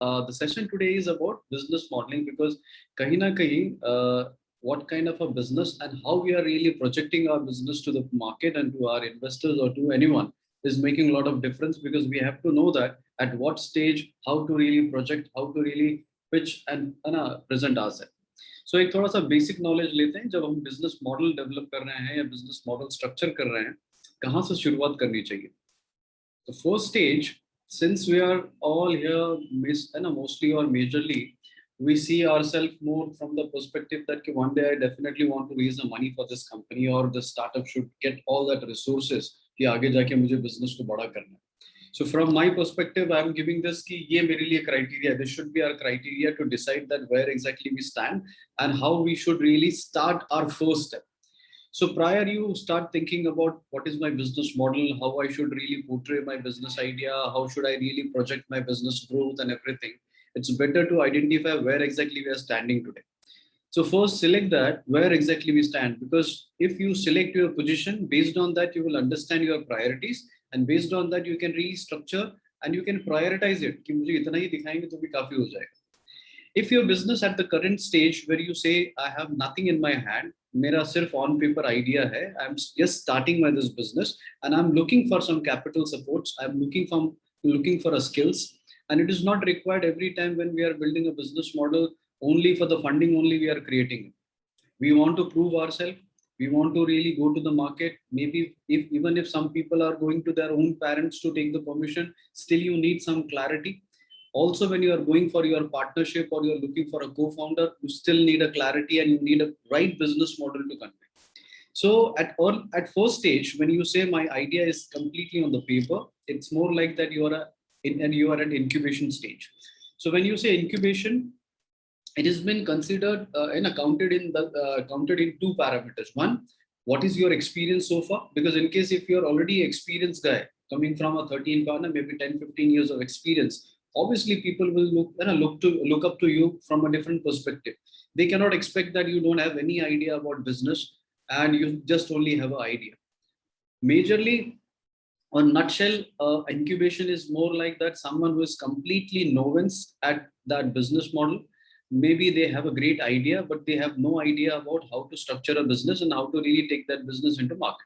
The session today is about business modeling because kahin na kahin, what kind of a business and how we are really projecting our business to the market and to our investors or to anyone is making a lot of difference because we have to know that at what stage, how to really project, how to really pitch and present ourselves. So एक थोड़ा सा basic knowledge लेते हैं जब हम business model develop कर रहे हैं या बिजनेस मॉडल स्ट्रक्चर कर रहे हैं कहाँ से शुरुआत करनी चाहिए. The first stage, since we are all here mostly or majorly we see ourselves more from the perspective that one day I definitely want to raise the money for this company or the startup should get all that resources कि आगे जाके मुझे business को बड़ा करना है. So from my perspective, I am giving this कि ये मेरे लिए criteria. This should be our criteria to decide that where exactly we stand and how we should really start our first step. So prior you start thinking about what is my business model, how I should really portray my business idea, how should I really project my business growth and everything. It's better to identify where exactly we are standing today. So first select that where exactly we stand, because if you select your position based on that, you will understand your priorities and based on that you can really structure and you can prioritize it. कि मुझे इतना ही दिखाएंगे तो भी काफी हो जाएगा. If your business at the current stage where you say I have nothing in my hand, मेरा सिर्फ on paper idea है, I'm just starting my this business and I'm looking for some capital supports, I'm looking for a skills, and it is not required every time when we are building a business model only for the funding only we are creating it. We want to prove ourselves. We want to really go to the market. Maybe even if some people are going to their own parents to take the permission, still you need some clarity. Also, when you are going for your partnership or you're looking for a co-founder, you still need a clarity and you need a right business model to convey. So at first stage, when you say my idea is completely on the paper, it's more like that you are at incubation stage. So when you say incubation, it has been considered and counted in two parameters. One, what is your experience so far? Because in case if you're already experienced guy coming from a 13 partner, maybe 10, 15 years of experience, obviously people will look up to you from a different perspective. They cannot expect that you don't have any idea about business and you just only have an idea. Majorly, on nutshell, incubation is more like that someone who is completely novice at that business model. Maybe they have a great idea, but they have no idea about how to structure a business and how to really take that business into market.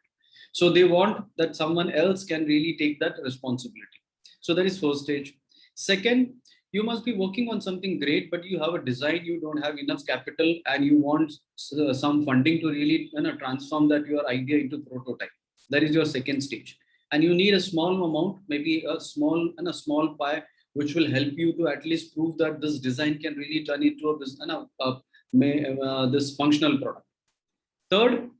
So they want that someone else can really take that responsibility. So that is first stage. Second, you must be working on something great, but you have a design, you don't have enough capital, and you want some funding to really transform that your idea into prototype. That is your second stage. And you need a small amount, maybe a small pie, which will help you to at least prove that this design can really turn into a business, this functional product. Third,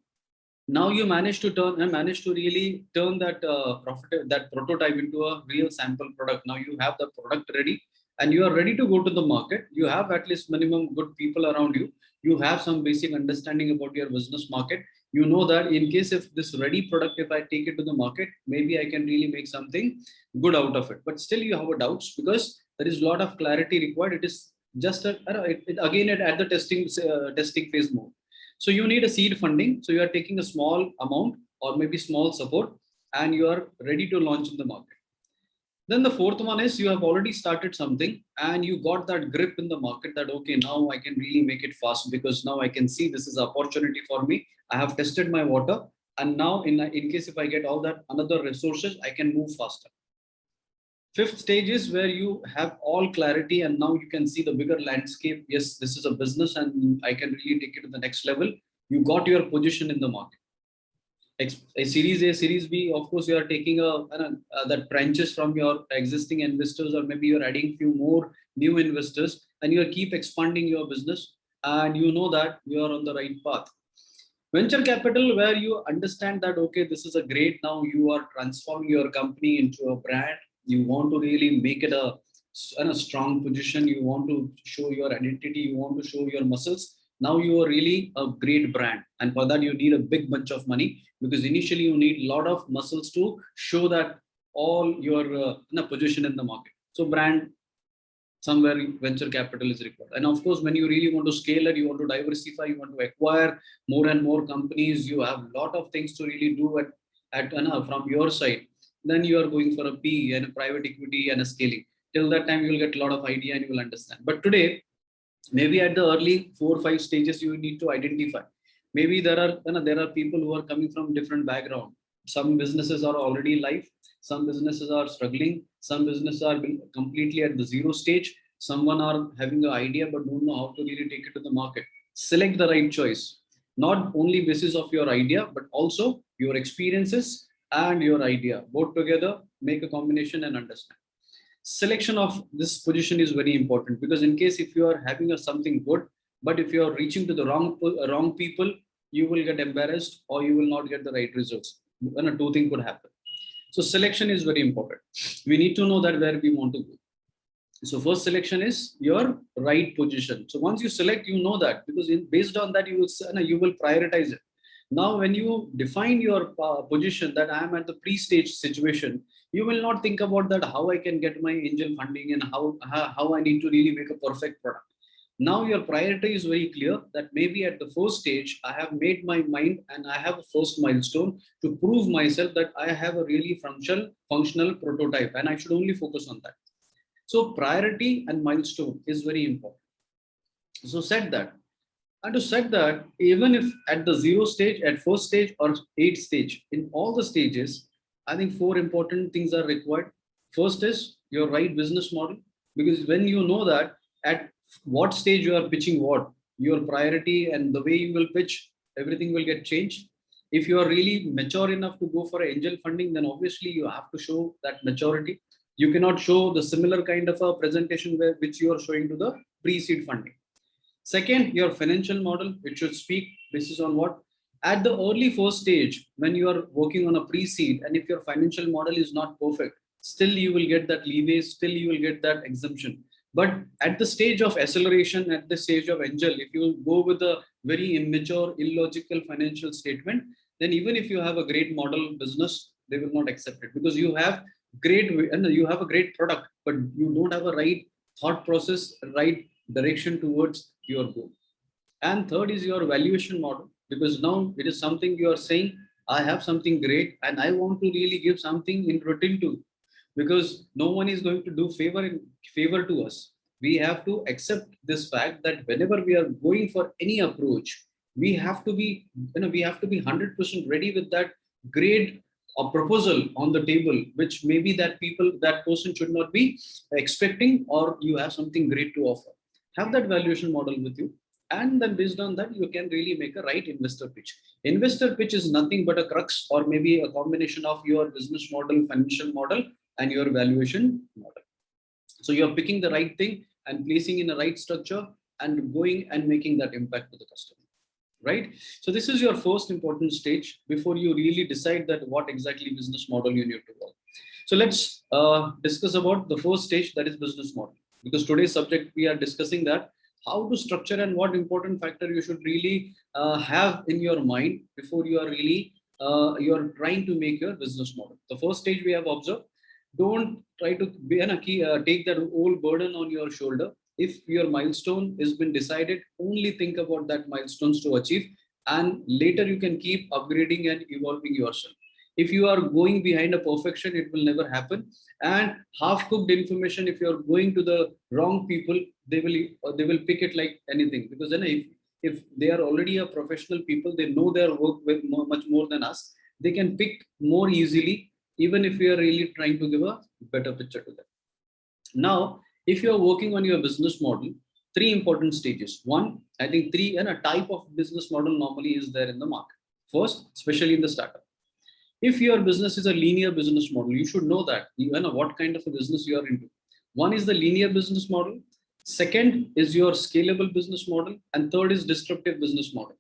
now you manage to really turn that that prototype into a real sample product. Now you have the product ready and you are ready to go to the market. You have at least minimum good people around you. You have some basic understanding about your business market. You know that in case if this ready product, if I take it to the market, maybe I can really make something good out of it. But still you have a doubts because there is a lot of clarity required. It is just again at the testing phase mode. So you need a seed funding. So you are taking a small amount or maybe small support and you are ready to launch in the market. Then the fourth one is you have already started something and you got that grip in the market that, okay, now I can really make it fast because now I can see this is an opportunity for me. I have tested my water. And now in case if I get all that another resources, I can move faster. Fifth stage is where you have all clarity and now you can see the bigger landscape. Yes, this is a business and I can really take it to the next level. You got your position in the market. A series A, series B, of course, you are taking that branches from your existing investors, or maybe you're adding few more new investors and you keep expanding your business and you know that you are on the right path. Venture capital, where you understand that, okay, this is a great, now you are transforming your company into a brand. You want to really make it a strong position. You want to show your identity. You want to show your muscles. Now you are really a great brand. And for that, you need a big bunch of money because initially you need a lot of muscles to show that all your position in the market. So brand, somewhere venture capital is required. And of course, when you really want to scale it, you want to diversify, you want to acquire more and more companies, you have a lot of things to really do from your side. Then you are going for a PE and a private equity and a scaling. Till that time, you will get a lot of idea and you will understand. But today, maybe at the early 4 or 5 stages, you need to identify. Maybe there are people who are coming from different background. Some businesses are already live. Some businesses are struggling. Some businesses are completely at the zero stage. Someone are having an idea but don't know how to really take it to the market. Select the right choice, not only basis of your idea, but also your experiences and your idea. Both together, make a combination and understand. Selection of this position is very important, because in case if you are having a something good, but if you are reaching to the wrong people, you will get embarrassed or you will not get the right results. When a two thing could happen. So selection is very important. We need to know that where we want to go. So first selection is your right position. So once you select, you know that, because based on that you will prioritize it. Now, when you define your position that I am at the pre-stage situation, you will not think about that how I can get my angel funding and how I need to really make a perfect product. Now your priority is very clear that maybe at the first stage, I have made my mind and I have a first milestone to prove myself that I have a really functional prototype, and I should only focus on that. So priority and milestone is very important. So set that. And to set that, even if at the zero stage, at first stage or 8 stage, in all the stages, I think 4 important things are required. First is your right business model, because when you know that at what stage you are pitching what, your priority and the way you will pitch, everything will get changed. If you are really mature enough to go for angel funding, then obviously you have to show that maturity. You cannot show the similar kind of a presentation which you are showing to the pre-seed funding. Second, your financial model, it should speak. This is on what? At the early first stage, when you are working on a pre-seed, and if your financial model is not perfect, still you will get that leeway, still you will get that exemption. But at the stage of acceleration, at the stage of angel, if you go with a very immature, illogical financial statement, then even if you have a great model business, they will not accept it, because you have you have a great product, but you don't have a right thought process, right direction towards your goal. And third is your valuation model, because now it is something you are saying, I have something great and I want to really give something in return to, because no one is going to do favor to us. We have to accept this fact that whenever we are going for any approach, we have to be, we have to be 100% ready with that great a proposal on the table, which maybe that person should not be expecting, or you have something great to offer. Have that valuation model with you, and then based on that, you can really make a right investor pitch. Investor pitch is nothing but a crux, or maybe a combination of your business model, financial model, and your valuation model. So you're picking the right thing and placing in the right structure and going and making that impact to the customer. Right? So this is your first important stage before you really decide that what exactly business model you need to work. So let's discuss about the first stage, that is business model. Because today's subject, we are discussing that how to structure and what important factor you should really have in your mind before you are really you are trying to make your business model. The first stage we have observed. Don't try to take that whole burden on your shoulder. If your milestone has been decided, only think about that milestones to achieve, and later you can keep upgrading and evolving yourself. If you are going behind a perfection, it will never happen. And half cooked information, if you are going to the wrong people, they will pick it like anything, because then if they are already a professional people, they know their work with much more than us, they can pick more easily, even if we are really trying to give a better picture to them. Now, if you are working on your business model, 3 important stages. One, I think three and a type of business model normally is there in the market. First, especially in the startup. If your business is a linear business model, you should know that you know what kind of a business you are into. One is the linear business model. Second is your scalable business model. And third is disruptive business model.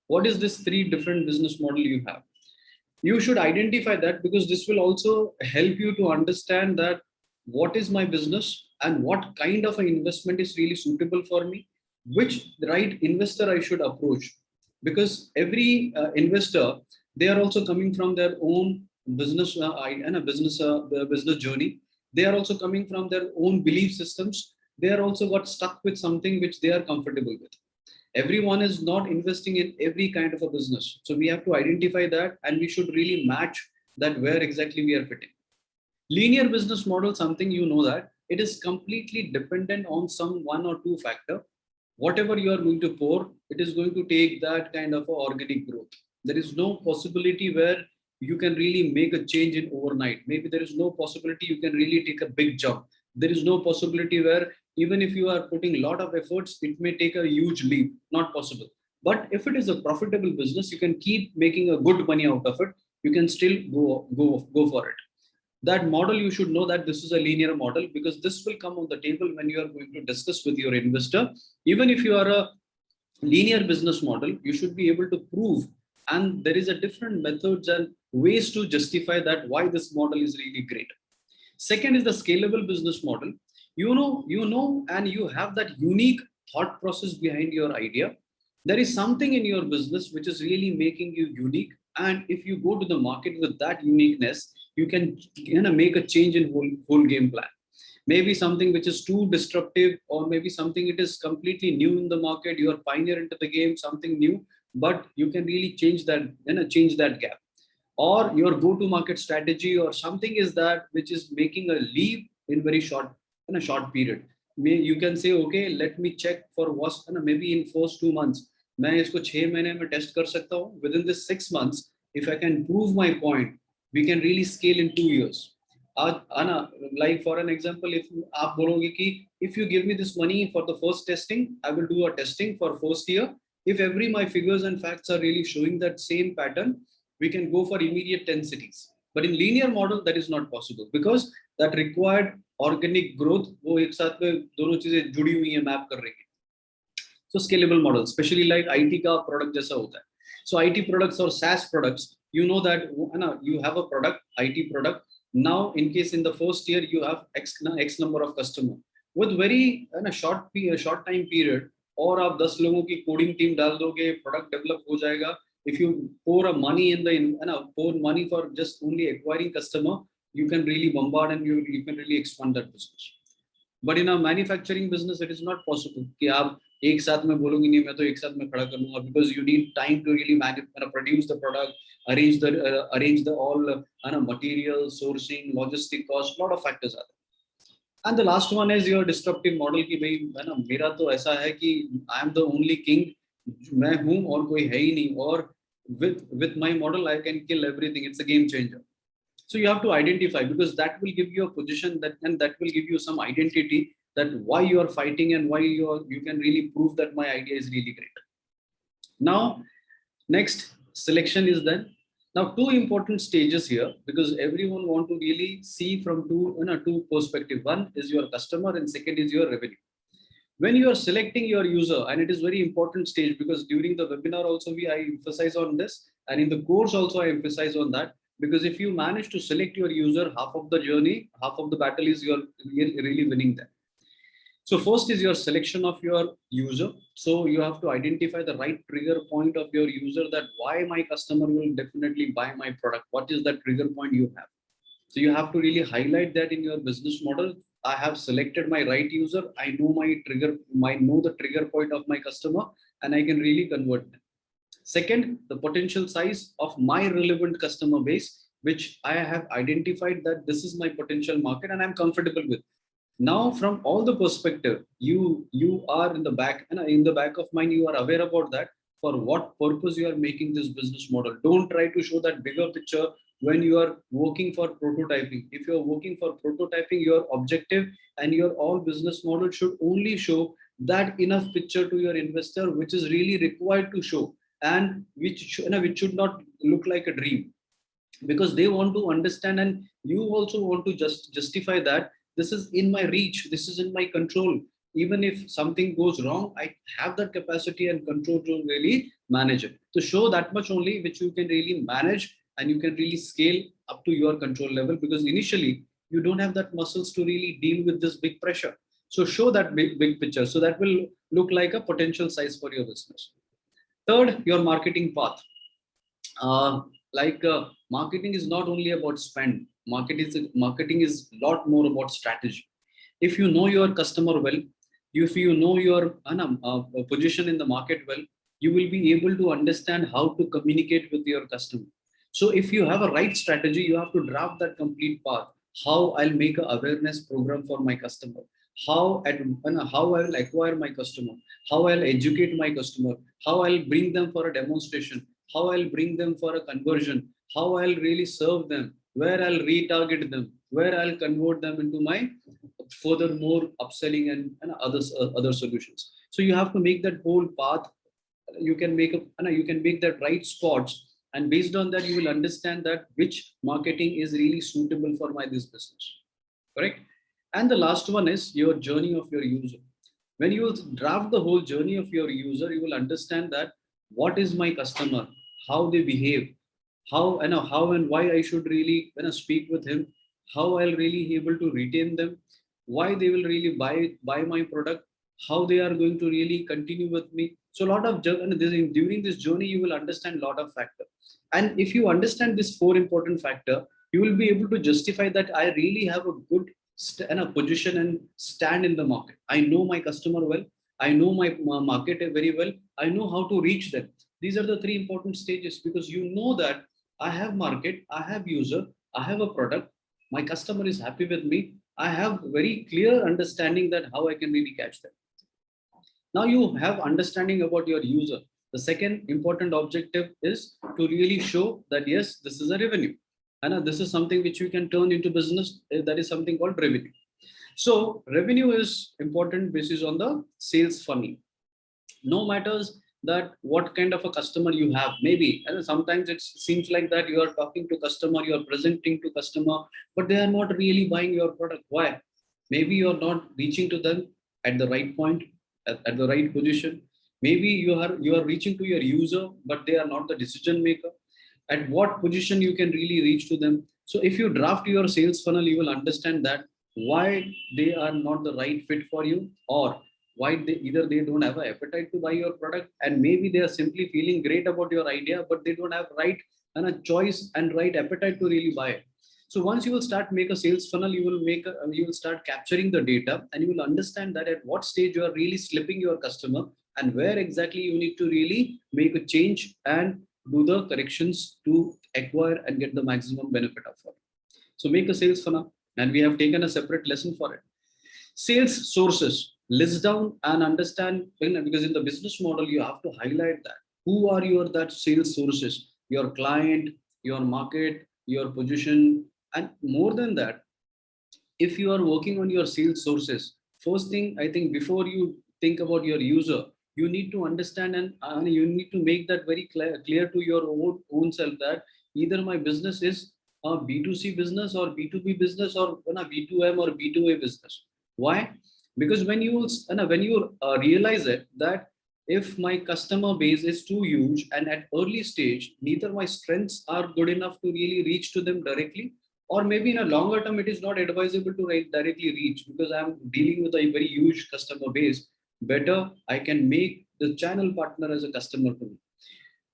What is this 3 different business model you have? You should identify that, because this will also help you to understand that what is my business and what kind of an investment is really suitable for me, which right investor I should approach. Because every investor, they are also coming from their own business and a business journey. They are also coming from their own belief systems. They are also got stuck with something which they are comfortable with. Everyone is not investing in every kind of a business. So we have to identify that, and we should really match that where exactly we are fitting. Linear business model, something you know that it is completely dependent on some one or two factor. Whatever you are going to pour, it is going to take that kind of a organic growth. There is no possibility where you can really make a change in overnight. Maybe there is no possibility you can really take a big jump. There is no possibility where even if you are putting a lot of efforts, it may take a huge leap. Not possible. But if it is a profitable business, you can keep making a good money out of it. You can still go for it. That model, you should know that this is a linear model, because this will come on the table when you are going to discuss with your investor. Even if you are a linear business model, you should be able to prove, and there is a different methods and ways to justify that why this model is really great. Second is the scalable business model. You know, and you have that unique thought process behind your idea. There is something in your business which is really making you unique. And if you go to the market with that uniqueness, you can make a change in whole game plan. Maybe something which is too disruptive, or maybe something it is completely new in the market. You are pioneer into the game, something new, but you can really change that, change that gap. Or your go-to-market strategy or something is that which is making a leap in very short, in a short period. You can say, okay, let me check for what, maybe in first 2 months मैं इसको 6 महीने में test कर सकता हूँ. Within this 6 months, if I can prove my point, we can really scale in 2 years. आज आना, like for an example, if आप बोलोगे कि if you give me this money for the first testing, I will do a testing for first year. If every my figures and facts are really showing that same pattern, we can go for immediate 10 cities. But in linear model, that is not possible, because that required organic growth, वो एक साथ में दोनों चीजें जुड़ी हुई हैं, map कर रही है. So scalable model, especially like IT का product जैसा होता है. So IT products or SaaS products, you know that you have a product, IT product. Now, in case in the first year you have X number of customer with very short time period, और आप 10 लोगों की coding team डाल दोगे, product develop हो जाएगा. If you pour a money in the pour money for just only acquiring customer, you can really bombard and you can really expand that business. But in a manufacturing business, it is not possible कि आप एक साथ में बोलोगे नहीं मैं तो एक साथ में खड़ा कर लूंगा, because you need time to really produce the product, arrange the all material, sourcing, logistic cost, lot of factors are there. And the last one is your disruptive model कि भाई है ना, मेरा तो ऐसा है कि I am the only king, मैं हूँ और कोई है ही नहीं, और with my model I can kill everything. It's a game changer. So you have to identify, because that will give you a position that will give you some identity, that why you are fighting and why you can really prove that my idea is really great. Now, next selection is done. Now, two important stages here, because everyone want to really see from two perspective. One is your customer and second is your revenue. When you are selecting your user, and it is very important stage, because during the webinar also I emphasize on this, and in the course also I emphasize on that, because if you manage to select your user, half of the journey, half of the battle is you're really winning that. So first is your selection of your user. So you have to identify the right trigger point of your user, that why my customer will definitely buy my product. What is that trigger point you have? So you have to really highlight that in your business model. I have selected my right user. I know the trigger point of my customer, and I can really convert them. Second, the potential size of my relevant customer base, which I have identified that this is my potential market and I'm comfortable with. Now, from all the perspective, you are in the back of mind, you are aware about that, for what purpose you are making this business model. Don't try to show that bigger picture when you are working for prototyping. If you are working for prototyping, your objective and your all business model should only show that enough picture to your investor, which is really required to show, and which should not look like a dream, because they want to understand, and you also want to justify that this is in my reach, this is in my control. Even if something goes wrong, I have that capacity and control to really manage it. To show that much only, which you can really manage and you can really scale up to your control level, because initially you don't have that muscles to really deal with this big pressure. So show that big picture, so that will look like a potential size for your business. Third, your marketing path. Marketing is not only about spend. Marketing is a lot more about strategy. If you know your customer well, if you know your position in the market well, you will be able to understand how to communicate with your customer. So if you have a right strategy, you have to draft that complete path. how I'll make an awareness program for my customer, how I will acquire my customer, how I'll educate my customer, how I'll bring them for a demonstration, how I'll bring them for a conversion, how I'll really serve them, where I'll retarget them, where I'll convert them into my furthermore upselling and other solutions. So you have to make that whole path. You can make up, you can make that right spots, and based on that you will understand that which marketing is really suitable for my this business. Correct. And the last one is your journey of your user. When you will draft the whole journey of your user, you will understand that what is my customer, how they behave, how and why I should really speak with him, how I'll really able to retain them, why they will really buy my product, how they are going to really continue with me. So a lot of during this journey you will understand a lot of factor, and if you understand this four important factor, you will be able to justify that I really have a good position and stand in the market. I know my customer well. I know my market very well. I know how to reach them. These are the three important stages, because you know that I have market, I have user, I have a product, my customer is happy with me. I have very clear understanding that how I can really catch them. Now you have understanding about your user. The second important objective is to really show that yes, this is a revenue, and this is something which you can turn into business. That is something called revenue. So revenue is important basis on the sales funnel. No matters that what kind of a customer you have. Maybe and sometimes it seems like that you are talking to customer, you are presenting to customer, but they are not really buying your product. Why? Maybe you are not reaching to them at the right point, at the right position. Maybe you are reaching to your user, but they are not the decision maker. At what position you can really reach to them. So if you draft your sales funnel, you will understand that why they are not the right fit for you, or why they either they don't have an appetite to buy your product, and maybe they are simply feeling great about your idea, but they don't have right and a choice and right appetite to really buy it. So once you will start make a sales funnel, you will start capturing the data, and you will understand that at what stage you are really slipping your customer, and where exactly you need to really make a change and do the corrections to acquire and get the maximum benefit of it. So make a sales funnel, and we have taken a separate lesson for it. Sales sources, list down and understand, because in the business model you have to highlight that who are your that sales sources, your client, your market, your position, and more than that, if you are working on your sales sources, first thing I think before you think about your user, you need to understand and you need to make that very clear to your own self that either my business is a B2C business or B2B business, or a B2M or B2A business. Why? Because when you realize it that if my customer base is too huge and at early stage, neither my strengths are good enough to really reach to them directly, or maybe in a longer term it is not advisable to directly reach because I'm dealing with a very huge customer base. Better I can make the channel partner as a customer to me.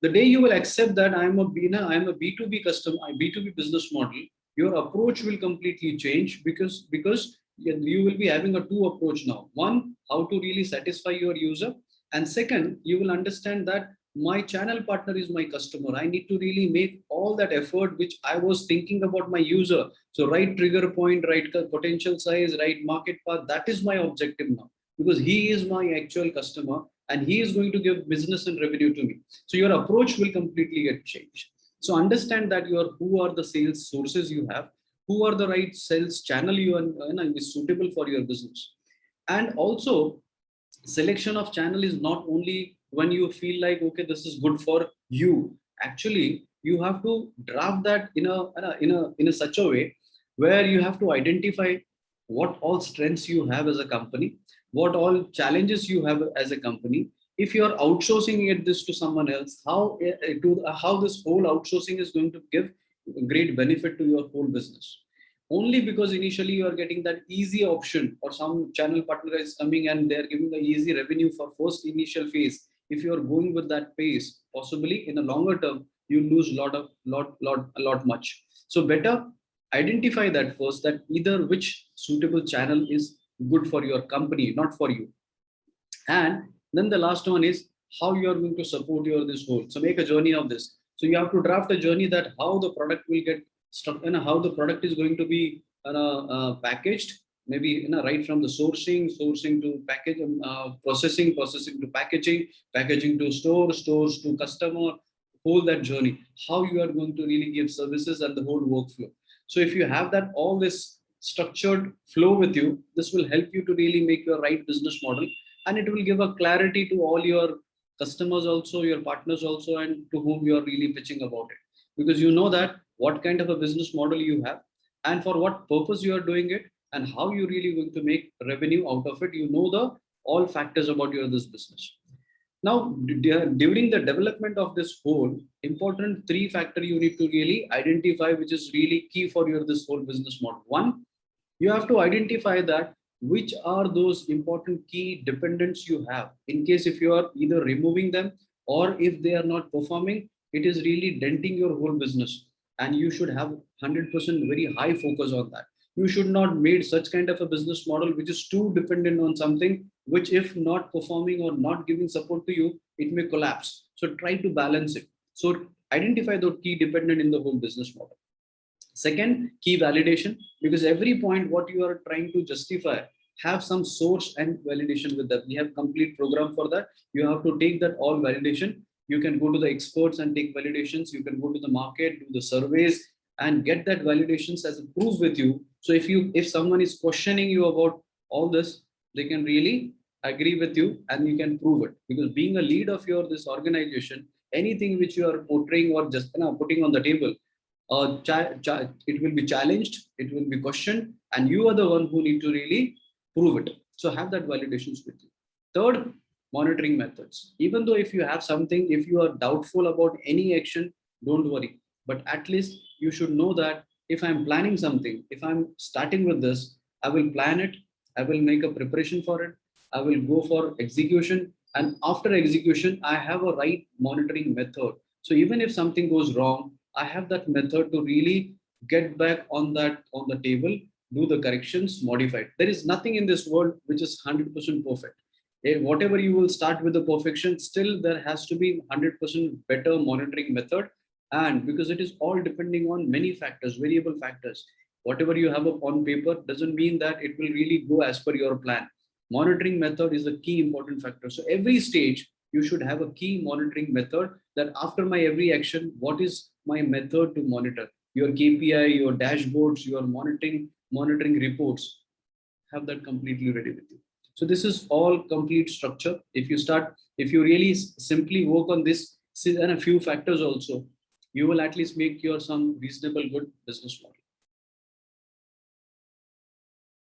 The day you will accept that I'm a B2B customer, B2B business model, your approach will completely change, because you will be having a two approach now. One, how to really satisfy your user, and second, you will understand that my channel partner is my customer. I need to really make all that effort which I was thinking about my user. So right trigger point, right potential size, right market path, that is my objective now, because he is my actual customer and he is going to give business and revenue to me. So your approach will completely get changed. So understand that who are the sales sources you have, who are the right sales channel you are is suitable for your business. And also, selection of channel is not only when you feel like okay this is good for you. Actually, you have to draft that in a such a way where you have to identify what all strengths you have as a company, what all challenges you have as a company. If you are outsourcing this to someone else, how this whole outsourcing is going to give great benefit to your whole business. Only because initially you are getting that easy option, or some channel partner is coming and they are giving the easy revenue for first initial phase. If you are going with that pace, possibly in a longer term you lose a lot much. So better identify that first, that either which suitable channel is good for your company, not for you. And then the last one is how you are going to support your this whole. So make a journey of this. So you have to draft a journey that how the product will get stuck and how the product is going to be packaged, maybe right from the sourcing to package, processing to packaging to stores to customer, whole that journey, how you are going to really give services and the whole workflow. So if you have that all this structured flow with you, this will help you to really make your right business model, and it will give a clarity to all your customers also, your partners also, and to whom you are really pitching about it, because you know that what kind of a business model you have and for what purpose you are doing it, and how you really going to make revenue out of it. You know the all factors about your this business. Now, during the development of this whole important three factor you need to really identify, which is really key for your this whole business model. One, you have to identify that which are those important key dependents you have. In case if you are either removing them or if they are not performing, it is really denting your whole business, and you should have 100% very high focus on that. You should not made such kind of a business model which is too dependent on something which, if not performing or not giving support to you, it may collapse. So try to balance it. So identify the key dependent in the whole business model. Second, key validation, because every point what you are trying to justify have some source and validation with that. We have complete program for that. You have to take that all validation. You can go to the experts and take validations. You can go to the market, do the surveys, and get that validations as a proof with you. So if someone is questioning you about all this, they can really agree with you and you can prove it. Because being a lead of your this organization, anything which you are portraying or just putting on the table, it will be challenged, it will be questioned, and you are the one who need to really prove it. So have that validations with you. Third, monitoring methods. Even though if you have something, if you are doubtful about any action, don't worry. But at least you should know that if I'm planning something, if I'm starting with this, I will plan it, I will make a preparation for it, I will go for execution, and after execution, I have a right monitoring method. So even if something goes wrong, I have that method to really get back on the table, do the corrections, modify it. There is nothing in this world which is 100% perfect. Whatever you will start with the perfection, still there has to be 100% better monitoring method. And because it is all depending on many factors, variable factors, whatever you have on paper doesn't mean that it will really go as per your plan. Monitoring method is a key important factor. So every stage you should have a key monitoring method, that after my every action, what is my method to monitor your KPI, your dashboards, your monitoring reports. Have that completely ready with you. So this is all complete structure. If you really simply work on this and a few factors also, you will at least make your some reasonable good business model.